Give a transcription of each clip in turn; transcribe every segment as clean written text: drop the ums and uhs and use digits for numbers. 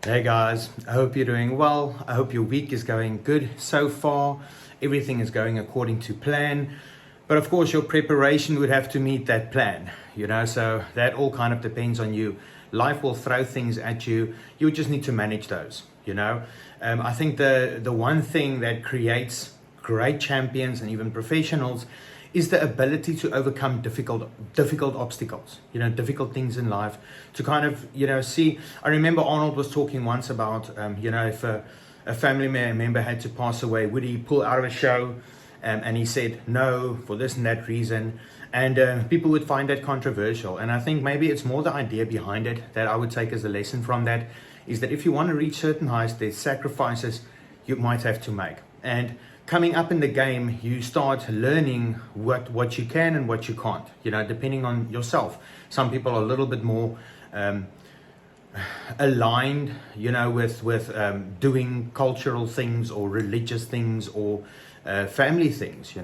Hey guys, I hope you're doing well. I hope your week is going good so far. Everything is going according to plan. But of course, your preparation would have to meet that plan, so that all kind of depends on you. Life will throw things at you. You just need to manage those. I think the one thing that creates great champions and even professionals is the ability to overcome difficult obstacles, difficult things in life, to kind of, see. I remember Arnold was talking once about, if a family member had to pass away, would he pull out of a show? And he said no, for this and that reason. And people would find that controversial. And I think maybe it's more the idea behind it that I would take as a lesson from that, is that if you want to reach certain heights, there's sacrifices you might have to make. And coming up in the game, you start learning what you can and what you can't, depending on yourself. Some people are a little bit more aligned, with doing cultural things or religious things or family things,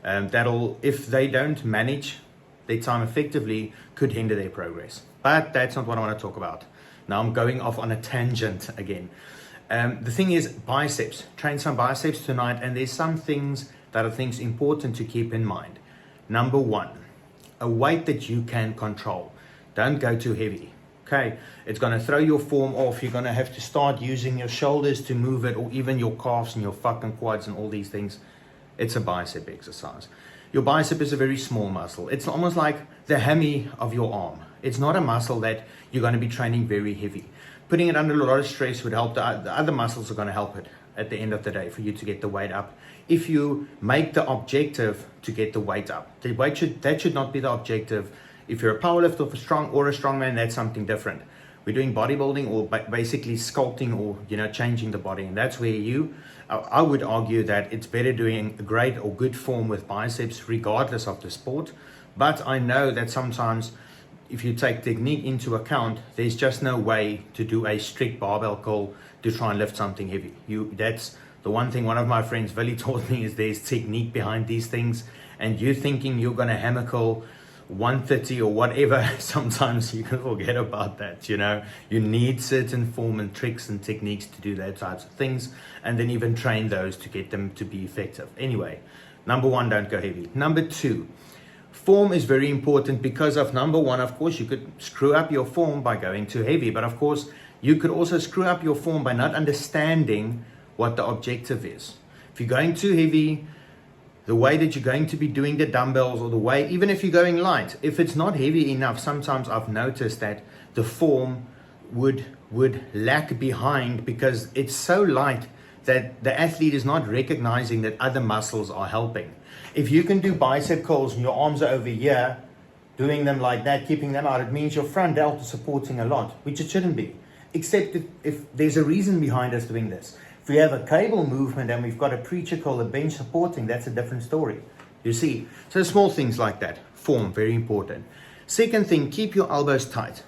that'll, if they don't manage their time effectively, could hinder their progress. But that's not what I want to talk about. Now I'm going off on a tangent again. The thing is, biceps. Train some biceps tonight, and there's some things that I think is important to keep in mind. Number one, a weight that you can control. Don't go too heavy. Okay, it's going to throw your form off. You're going to have to start using your shoulders to move it, or even your calves and your fucking quads and all these things. It's a bicep exercise. Your bicep is a very small muscle. It's almost like the hammy of your arm. It's not a muscle that you're going to be training very heavy. Putting it under a lot of stress would help. The other muscles are going to help it at the end of the day for you to get the weight up. If you make the objective to get the weight up, that should not be the objective. If you're a powerlifter or a strongman, that's something different. We're doing bodybuilding or basically sculpting or changing the body, and that's where I would argue that it's better doing a great or good form with biceps regardless of the sport. But I know that sometimes, if you take technique into account, there's just no way to do a strict barbell curl to try and lift something heavy. That's the one thing one of my friends Billy taught me, is there's technique behind these things, and you thinking you're going to hammer curl 130 or whatever, sometimes you can forget about that. You need certain form and tricks and techniques to do those types of things, and then even train those to get them to be effective. Anyway, number one, don't go heavy. Number two, form is very important because of number one, of course, you could screw up your form by going too heavy, but of course, you could also screw up your form by not understanding what the objective is. If you're going too heavy, the way that you're going to be doing the dumbbells, or the way, even if you're going light, if it's not heavy enough, sometimes I've noticed that the form would lag behind because it's so light that the athlete is not recognizing that other muscles are helping. If you can do bicep curls and your arms are over here, doing them like that, keeping them out, it means your front delt is supporting a lot, which it shouldn't be. Except if there's a reason behind us doing this. If we have a cable movement and we've got a preacher curl, a bench supporting, that's a different story. You see? So small things like that. Form, very important. Second thing, keep your elbows tight.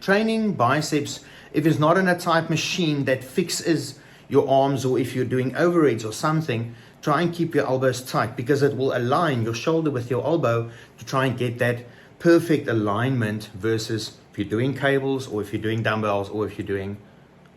Training biceps, if it's not in a tight machine that fixes your arms, or if you're doing overheads or something, try and keep your elbows tight, because it will align your shoulder with your elbow to try and get that perfect alignment, versus if you're doing cables, or if you're doing dumbbells, or if you're doing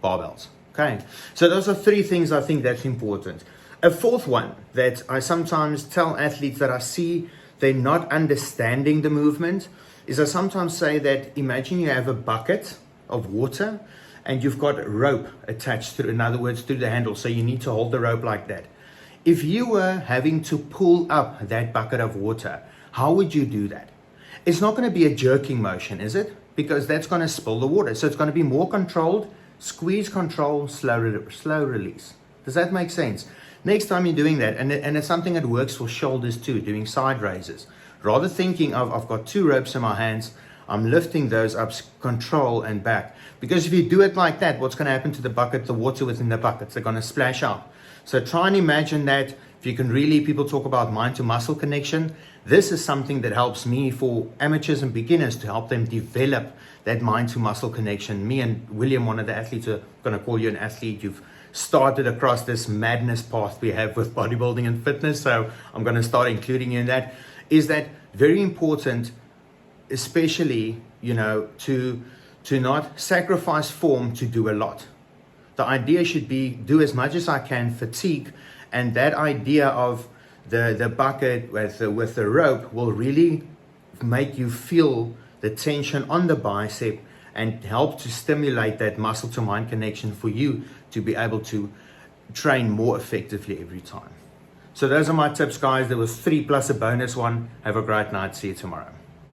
barbells. Okay, so those are three things I think that's important. A fourth one that I sometimes tell athletes that I see they're not understanding the movement is, I sometimes say that, imagine you have a bucket of water and you've got rope attached through, in other words, through the handle, so you need to hold the rope like that. If you were having to pull up that bucket of water, how would you do that? It's not going to be a jerking motion, is it? Because that's going to spill the water. So it's going to be more controlled. Squeeze, control, slow release. Does that make sense? Next time you're doing that, and it's something that works for shoulders too, doing side raises. Rather thinking of, I've got two ropes in my hands, I'm lifting those up, control and back. Because if you do it like that, what's going to happen to the bucket, the water within the buckets? They're going to splash out. So try and imagine that. If you can really, people talk about mind to muscle connection. This is something that helps me for amateurs and beginners, to help them develop that mind to muscle connection. Me and William, one of the athletes, are going to call you an athlete. You've started across this madness path we have with bodybuilding and fitness. So I'm going to start including you in that. Is that very important, especially, to not sacrifice form to do a lot. The idea should be do as much as I can, fatigue, and that idea of the bucket with the rope will really make you feel the tension on the bicep and help to stimulate that muscle to mind connection for you to be able to train more effectively every time. So those are my tips, guys. There was 3 plus a bonus one. Have a great night. See you tomorrow.